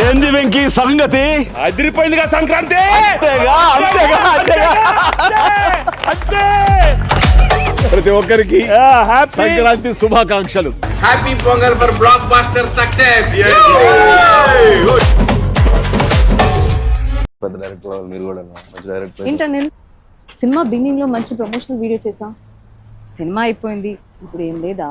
ఏంది వెంకీ సంగతి? అదిరిపోయిందిగా సంక్రాంతి. అంతేగా అంతేగా అంతేగా. అంతే. ప్రతి ఒక్కరికి సంక్రాంతి శుభాకాంక్షలు. Happy Pongal for blockbuster success. పెద్ద డైరెక్టర్ మీరు కూడా మంచి డైరెక్టర్. ఏంటండి సినిమా బిగినింగ్ లో మంచి ప్రమోషనల్ వీడియో చేసాం, సినిమా అయిపోయింది, ఇప్పుడు ఏం లేదా?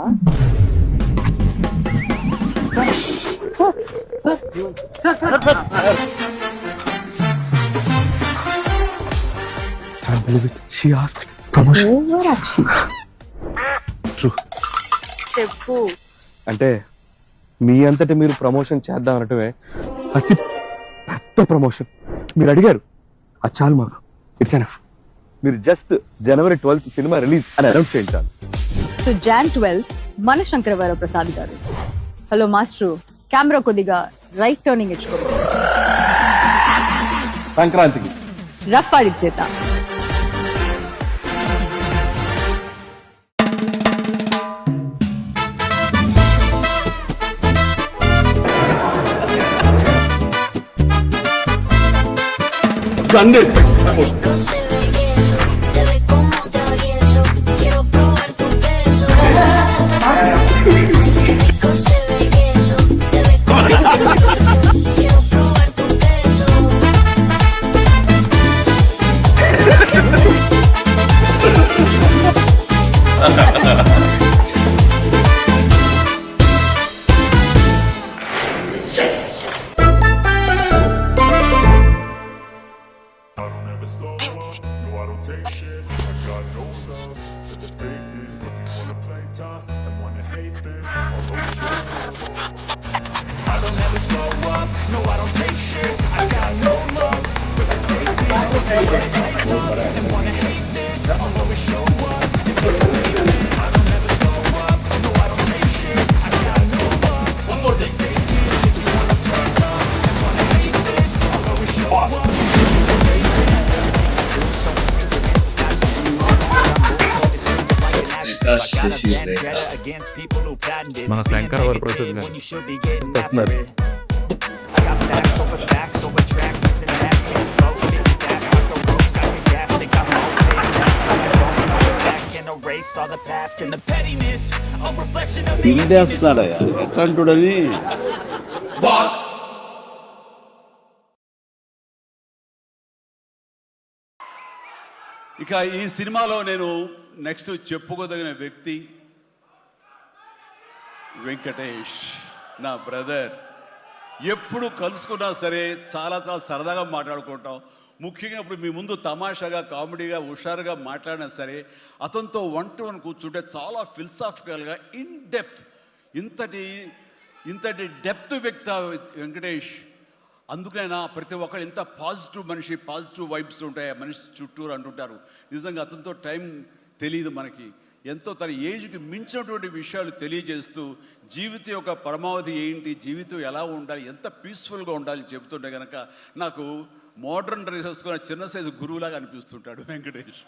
చెప్పు. అంటే మీ అంతటి మీరు ప్రమోషన్ చేద్దాం అనటమే అతి పెద్ద ప్రమోషన్. మీరు అడిగారు, అది చాలు మాకు. It's enough. మీరు just January 12th cinema release అని అనౌన్స్ చేయించాలి. సో Jan 12 మన Shankaravara Prasad garu. Hello master, camera కొద్దిగా రైట్ టర్నింగ్ ఇచ్చుకో. సంక్రాంతికి రఫ్ ఆడిచ్చేత. గండి మన శంకర్ వర ప్రసాద్ గారు వస్తున్నారు. ఇండేస్తున్నాడయ్యా ఎట్లాంటుడని. ఇక ఈ సినిమాలో నేను నెక్స్ట్ చెప్పుకోదగిన వ్యక్తి వెంకటేష్, నా బ్రదర్. ఎప్పుడు కలుసుకున్నా సరే చాలా చాలా సరదాగా మాట్లాడుకుంటాం. ముఖ్యంగా ఇప్పుడు మీ ముందు తమాషాగా కామెడీగా హుషారుగా మాట్లాడినా సరే అతనితో 1-to-1 కూర్చుంటే చాలా ఫిలసాఫికల్గా ఇన్ డెప్త్, ఇంతటి డెప్త్ వ్యక్తి వెంకటేష్. అందుకైనా ప్రతి ఒక్కరు ఇంత పాజిటివ్ మనిషి, పాజిటివ్ వైబ్స్ ఉంటాయి ఆ మనిషి చుట్టూరు అంటుంటారు. నిజంగా అతనితో టైం తెలియదు మనకి. ఎంతో తన ఏజ్కి మించినటువంటి విషయాలు తెలియజేస్తూ జీవితం యొక్క పరమావధి ఏంటి, జీవితం ఎలా ఉండాలి, ఎంత పీస్ఫుల్గా ఉండాలి చెబుతుంటే కనుక నాకు మోడర్న్ డ్రెస్ వేసుకున్న చిన్న సైజు గురువులాగా అనిపిస్తుంటాడు వెంకటేష్.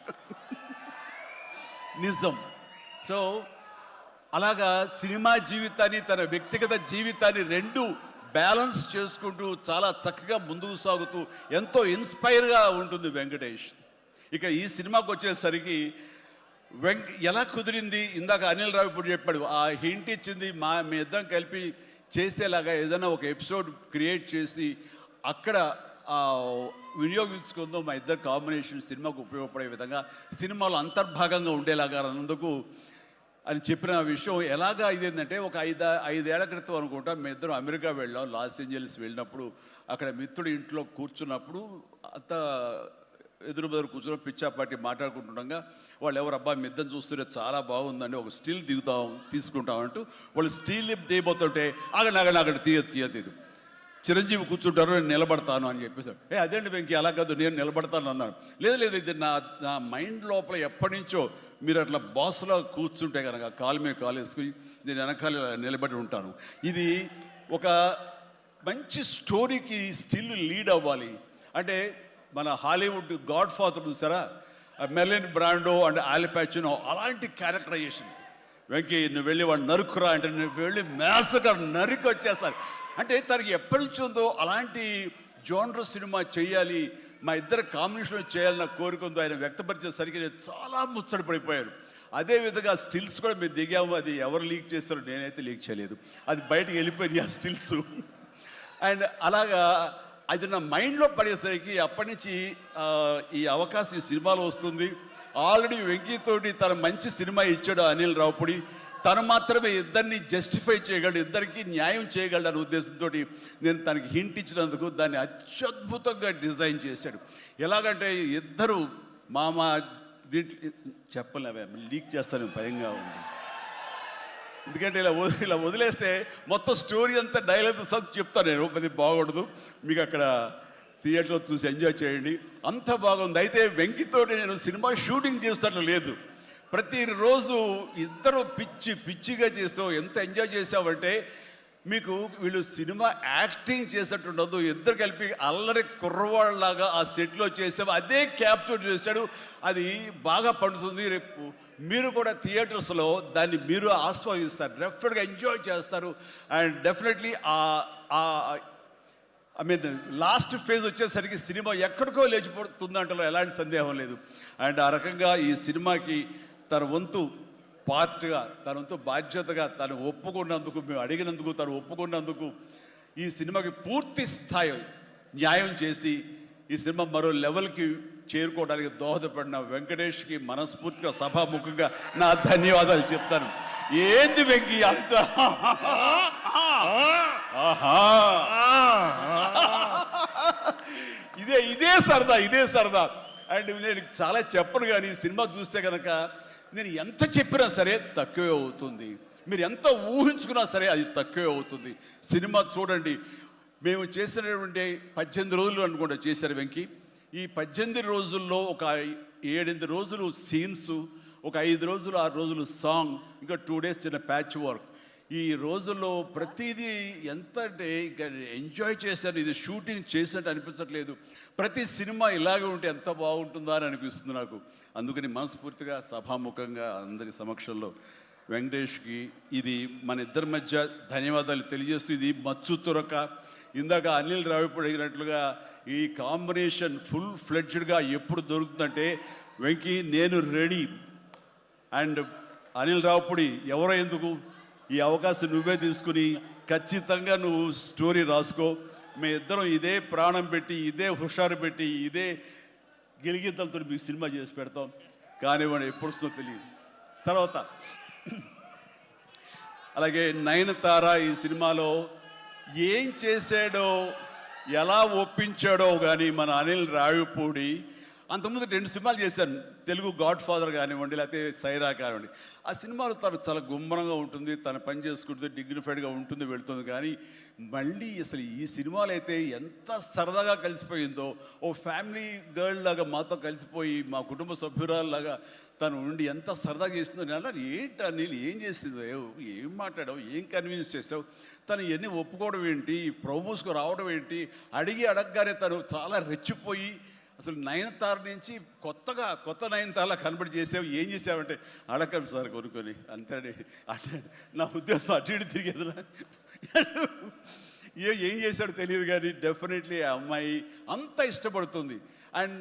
నిజం. సో అలాగా సినిమా జీవితాన్ని తన వ్యక్తిగత జీవితాన్ని రెండు బ్యాలెన్స్ చేసుకుంటూ చాలా చక్కగా ముందుకు సాగుతూ ఎంతో ఇన్స్పైర్గా ఉంటుంది వెంకటేష్. ఇక ఈ సినిమాకి వచ్చేసరికి ఎలా కుదిరింది, ఇందాక అనిల్ రావు ఇప్పుడు చెప్పాడు, ఆ హింట్ ఇచ్చింది మీ ఇద్దరం కలిపి చేసేలాగా ఏదైనా ఒక ఎపిసోడ్ క్రియేట్ చేసి అక్కడ వినియోగించుకుందాం, మా ఇద్దరు కాంబినేషన్ సినిమాకు ఉపయోగపడే విధంగా సినిమాలో అంతర్భాగంగా ఉండేలాగా అన్నందుకు అని చెప్పిన విషయం. ఎలాగా ఇదేంటంటే ఒక 5 ఏళ్ల క్రితం అనుకుంటా మీ ఇద్దరం అమెరికా వెళ్ళాం. లాస్ ఏంజల్స్ వెళ్ళినప్పుడు అక్కడ మిత్రుడి ఇంట్లో కూర్చున్నప్పుడు అంత ఎదురు బెదురు కూర్చొని పిచ్చాపాటి మాట్లాడుకుంటుండగా వాళ్ళు ఎవరబ్బా మీ ఇద్దరు చూస్తుంటే చాలా బాగుందండి, ఒక స్టిల్ తీసుకుంటామంటూ వాళ్ళు స్టిల్ దిగిపోతుంటే అక్కడ తీయదు. చిరంజీవి కూర్చుంటారు, నేను నిలబడతాను అని చెప్పేసారు. అదేంటి వెంకీ అలా కాదు, నేను నిలబడతాను అన్నాను. లేదు ఇది నా మైండ్ లోపల ఎప్పటి నుంచో మీరు అట్లా బాస్లో కూర్చుంటే కనుక కాలు మీద కాలు వేసుకుని నేను వెనకాల నిలబడి ఉంటాను. ఇది ఒక మంచి స్టోరీకి స్టిల్ లీడ్ అవ్వాలి అంటే మన హాలీవుడ్ గాడ్ ఫాదర్ చూసారా, మెర్లిన్ బ్రాండో అండ్ ఆల్ పచినో అలాంటి క్యారెక్టరైజేషన్స్. వెంకీ నువ్వు వెళ్ళి వాడు నరుకురా అంటే నువ్వు వెళ్ళి మ్యాసగా నరికి వచ్చేస్తారు. అంటే తనకి ఎప్పటి నుంచి ఉందో అలాంటి జోనర్ సినిమా చేయాలి, మా ఇద్దరు కాంబినేషన్ చేయాలన్న కోరిక ఉందో ఆయన వ్యక్తపరిచేసరికి నేను చాలా ముచ్చటపడిపోయాను. అదేవిధంగా స్టిల్స్ కూడా మేము దిగాము, అది ఎవరు లీక్ చేస్తారో నేనైతే లీక్ చేయలేదు, అది బయటకు వెళ్ళిపోయింది ఆ స్టిల్స్. అండ్ అలాగా అది నా మైండ్లో పడేసరికి అప్పటి నుంచి ఈ అవకాశం ఈ సినిమాలో వస్తుంది. ఆల్రెడీ వెంకీతోటి తన మంచి సినిమా ఇచ్చాడు అనిల్ రావుపూడి, తను మాత్రమే ఇద్దరిని జస్టిఫై చేయగలడు, ఇద్దరికి న్యాయం చేయగలడు అనే ఉద్దేశంతో నేను తనకి హింట్ ఇచ్చినందుకు దాన్ని అత్యద్భుతంగా డిజైన్ చేశాడు. ఎలాగంటే ఇద్దరు మామ దీంట్లో చెప్పలేవే లీక్ చేస్తాను భయంగా ఉంది, ఎందుకంటే ఇలా వదిలేస్తే మొత్తం స్టోరీ అంతా డైలాగ్ చెప్తాను నేను, అది బాగుండదు, మీకు అక్కడ థియేటర్లో చూసి ఎంజాయ్ చేయండి. అంత బాగుంది. అయితే వెంకితోటి నేను సినిమా షూటింగ్ చేస్తున్నట్లు లేదు, ప్రతిరోజు ఇద్దరు పిచ్చిగా చేసావు, ఎంత ఎంజాయ్ చేసావంటే మీకు వీళ్ళు సినిమా యాక్టింగ్ చేసేట్టు ఉండదు, ఇద్దరు కలిపి అల్లరి కుర్రవాళ్ళలాగా ఆ సెట్లో చేసావు, అదే క్యాప్చర్ చేశాడు. అది బాగా పండుతుంది. రేపు మీరు కూడా థియేటర్స్లో దాన్ని మీరు ఆస్వాదిస్తారు, డెఫినెట్గా ఎంజాయ్ చేస్తారు. And definitely I mean last phase వచ్చేసరికి సినిమా ఎక్కడికో లేచిపోతుందంటలో ఎలాంటి సందేహం లేదు. అండ్ ఆ రకంగా ఈ సినిమాకి తన వంతు పార్ట్గా, తన వంతు బాధ్యతగా తను ఒప్పుకున్నందుకు, మేము అడిగినందుకు తను ఒప్పుకున్నందుకు, ఈ సినిమాకి పూర్తి స్థాయి న్యాయం చేసి ఈ సినిమా మరో లెవెల్కి చేరుకోవడానికి దోహదపడిన వెంకటేష్కి మనస్ఫూర్తిగా సభాముఖంగా నా ధన్యవాదాలు చెప్తాను. ఏంది వెంకీ అంత ఇదే సరదా. అండ్ నేను చాలా చెప్పను, కానీ సినిమా చూస్తే కనుక నేను ఎంత చెప్పినా సరే తక్కువే అవుతుంది, మీరు ఎంత ఊహించుకున్నా సరే అది తక్కువే అవుతుంది. సినిమా చూడండి. మేము చేసినటువంటి 18 రోజులు అనుకుంటా చేశారు వెంకీ. ఈ 18 రోజుల్లో ఒక 7-8 రోజులు సీన్స్, ఒక 5 రోజులు 6 రోజులు సాంగ్, ఇంకా 2 days చిన్న ప్యాచ్ వర్క్. ఈ రోజుల్లో ప్రతిదీ ఎంత అంటే ఇంకా ఎంజాయ్ చేశాను. ఇది షూటింగ్ చేసినట్టు అనిపించట్లేదు. ప్రతి సినిమా ఇలాగే ఉంటే ఎంత బాగుంటుందా అని అనిపిస్తుంది నాకు. అందుకని మనస్ఫూర్తిగా సభాముఖంగా అందరి సమక్షంలో వెంకటేష్కి ఇది మన ఇద్దరి మధ్య ధన్యవాదాలు తెలియజేస్తూ, ఇది మచ్చు తురక. ఇందాక అనిల్ రావిపూడి అడిగినట్లుగా ఈ కాంబినేషన్ ఫుల్ ఫ్లెడ్జ్డ్గా ఎప్పుడు దొరుకుతుందంటే వెంకీ నేను రెడీ. అండ్ అనిల్ రావిపూడి ఎవరో ఎందుకు, ఈ అవకాశం నువ్వే తీసుకుని ఖచ్చితంగా నువ్వు స్టోరీ రాసుకో. మీ ఇద్దరం ఇదే ప్రాణం పెట్టి, ఇదే హుషారు పెట్టి, ఇదే గిలిగింతలతో మీకు సినిమా చేసి పెడతాం. కానివ్వండి, ఎప్పుడు వస్తుందో తెలియదు. తర్వాత అలాగే నయనతార ఈ సినిమాలో ఏం చేశాడో, ఎలా ఒప్పించాడో కానీ మన అనిల్ రావిపూడి. అంతకుముందు 2 సినిమాలు చేశాను, తెలుగు గాడ్ ఫాదర్ కానివ్వండి, లేకపోతే సైరా కానివ్వండి. ఆ సినిమాలో తను చాలా గుమ్మరంగా ఉంటుంది, తన పని చేసుకుంటుంది, డిగ్నిఫైడ్గా ఉంటుంది, వెళుతుంది. కానీ మళ్ళీ అసలు ఈ సినిమాలో అయితే ఎంత సరదాగా కలిసిపోయిందో, ఓ ఫ్యామిలీ గర్ల్ లాగా మాతో కలిసిపోయి మా కుటుంబ సభ్యురాల్లాగా తను ఉండి ఎంత సరదాగా చేసిందో. నేను అన్నాను, ఏంటి అనిల్ ఏం చేసిందో, ఏం మాట్లాడావు, ఏం కన్విన్స్ చేసావు, తను ఇవన్నీ ఒప్పుకోవడం ఏంటి, ప్రమోస్కు రావడం ఏంటి, అడగగానే తను చాలా రెచ్చిపోయి అసలు నయనతార నుంచి కొత్త నయనతారలా కనబడి చేసావు, ఏం చేసావంటే అడగండి సార్ కొనుక్కొని అంతే. అంటే నా ఉద్దేశం అటు ఇటు తిరిగేదిరా, ఏం చేశాడో తెలియదు. కానీ డెఫినెట్లీ ఆ అమ్మాయి అంత ఇష్టపడుతుంది. అండ్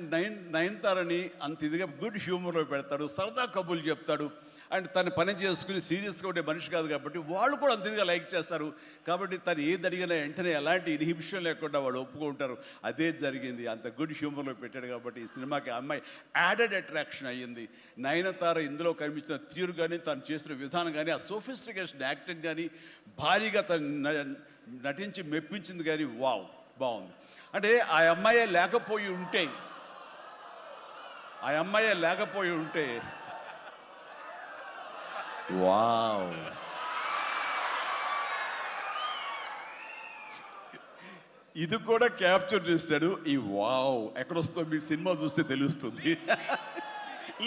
నయనతారని అంత ఇదిగా గుడ్ హ్యూమర్లో పెడతాడు, సరదా కబుర్లు చెప్తాడు. అండ్ తను పని చేసుకుని సీరియస్గా ఉండే మనిషి కాదు కాబట్టి వాళ్ళు కూడా అంత ఇదిగా లైక్ చేస్తారు. కాబట్టి తను ఏది అడిగినా వెంటనే ఎలాంటి ఇన్హిబిషన్ లేకుండా వాళ్ళు ఒప్పుకుంటారు. అదే జరిగింది, అంత గుడ్ హ్యూమర్లో పెట్టాడు కాబట్టి ఈ సినిమాకి అమ్మాయి యాడెడ్ అట్రాక్షన్ అయ్యింది. నయనతార ఇందులో కనిపించిన తీరు కానీ, తను చేసిన విధానం కానీ, ఆ సోఫిస్టికేషన్ యాక్టింగ్ కానీ, భారీగా తను నటించి మెప్పించింది. కానీ వావ్ బాగుంది. అంటే ఆ అమ్మాయే లేకపోయి ఉంటే వావ్, ఇది కూడా క్యాప్చర్ చేస్తాడు. ఈ వావ్ ఎక్కడొస్తో మీ సినిమా చూస్తే తెలుస్తుంది.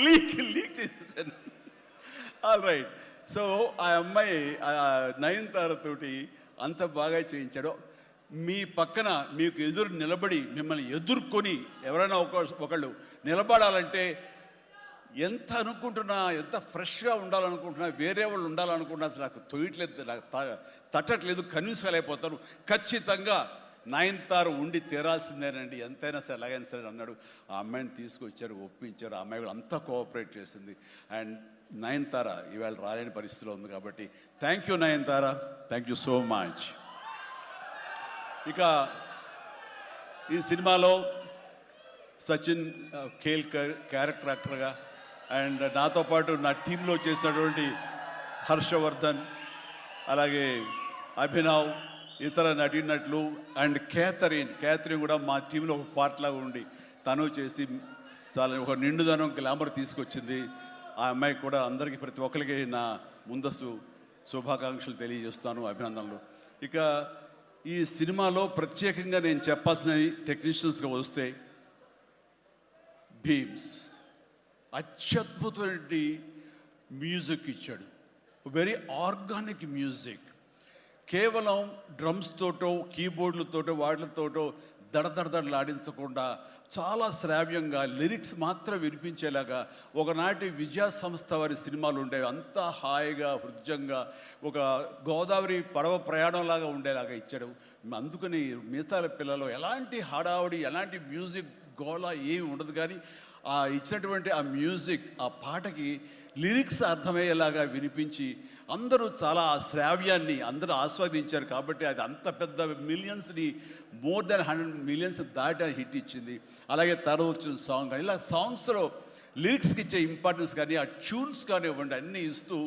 లీక్ చేసేసాను. All right. సో ఆ అమ్మాయి నయనతార తోటి అంత బాగా చేయించాడు. మీ పక్కన మీకు ఎదురు నిలబడి మిమ్మల్ని ఎదుర్కొని ఎవరైనా ఒకళ్ళు నిలబడాలంటే ఎంత అనుకుంటున్నా, ఎంత ఫ్రెష్గా ఉండాలనుకుంటున్నా, వేరే వాళ్ళు ఉండాలనుకుంటున్నా అసలు నాకు తొయ్యట్లేదు, నాకు తట్టట్లేదు, కన్విన్స్ కాలేకపోతాను. ఖచ్చితంగా నయనతార ఉండి తీరాల్సిందేనండి, ఎంతైనా సరే ఎలాగైనా సరే అన్నాడు. ఆ అమ్మాయిని తీసుకొచ్చారు, ఒప్పించారు. ఆ అమ్మాయి కూడా అంతా కోఆపరేట్ చేసింది. అండ్ నయనతార ఇవాళ రాలేని పరిస్థితిలో ఉంది కాబట్టి thank you Nayanthara, thank you so much. ఇక ఈ సినిమాలో సచిన్ కేల్కర్ క్యారెక్టర్ యాక్టర్గా, అండ్ నాతో పాటు నా టీంలో చేసినటువంటి హర్షవర్ధన్, అలాగే అభినవ్, ఇతర నటీనటులు, అండ్ క్యాథరిన్ కూడా మా టీంలో ఒక పార్ట్ లాగా ఉండి తను చేసి చాలా ఒక నిండుదనం గ్లామర్ తీసుకొచ్చింది. ఆ అమ్మాయికి కూడా అందరికీ ప్రతి ఒక్కరికి నా ముందస్తు శుభాకాంక్షలు తెలియజేస్తాను, అభినందనలు. ఇక ఈ సినిమాలో ప్రత్యేకంగా నేను చెప్పాల్సిన టెక్నీషియన్స్గా వస్తే భీమ్స్ అత్యద్భుతమైన మ్యూజిక్ ఇచ్చాడు, వెరీ ఆర్గానిక్ మ్యూజిక్. కేవలం డ్రమ్స్ తోటో కీబోర్డులతోటో వాటితోటో దడదడదడలాడించకుండా చాలా శ్రావ్యంగా లిరిక్స్ మాత్రం వినిపించేలాగా ఒకనాటి విజయ సంస్థ వారి సినిమాలు ఉండేవి, అంతా హాయిగా హృద్యంగా ఒక గోదావరి పడవ ప్రయాణంలాగా ఉండేలాగా ఇచ్చాడు. అందుకని మిగతా పిల్లలు ఎలాంటి హడావుడి, ఎలాంటి మ్యూజిక్ గోళ ఏమి ఉండదు, కానీ ఆ ఇచ్చినటువంటి ఆ మ్యూజిక్, ఆ పాటకి లిరిక్స్ అర్థమయ్యేలాగా వినిపించి అందరూ చాలా ఆ శ్రావ్యాన్ని అందరూ ఆస్వాదించారు. కాబట్టి అది అంత పెద్ద మిలియన్స్ని, మోర్ దెన్ 100 మిలియన్స్ దాటి హిట్ ఇచ్చింది. అలాగే తర్వాత వచ్చిన సాంగ్ కానీ ఇలా సాంగ్స్లో లిరిక్స్కి ఇచ్చే ఇంపార్టెన్స్ కానీ, ఆ ట్యూన్స్ కానివ్వండి, అన్నీ ఇస్తూ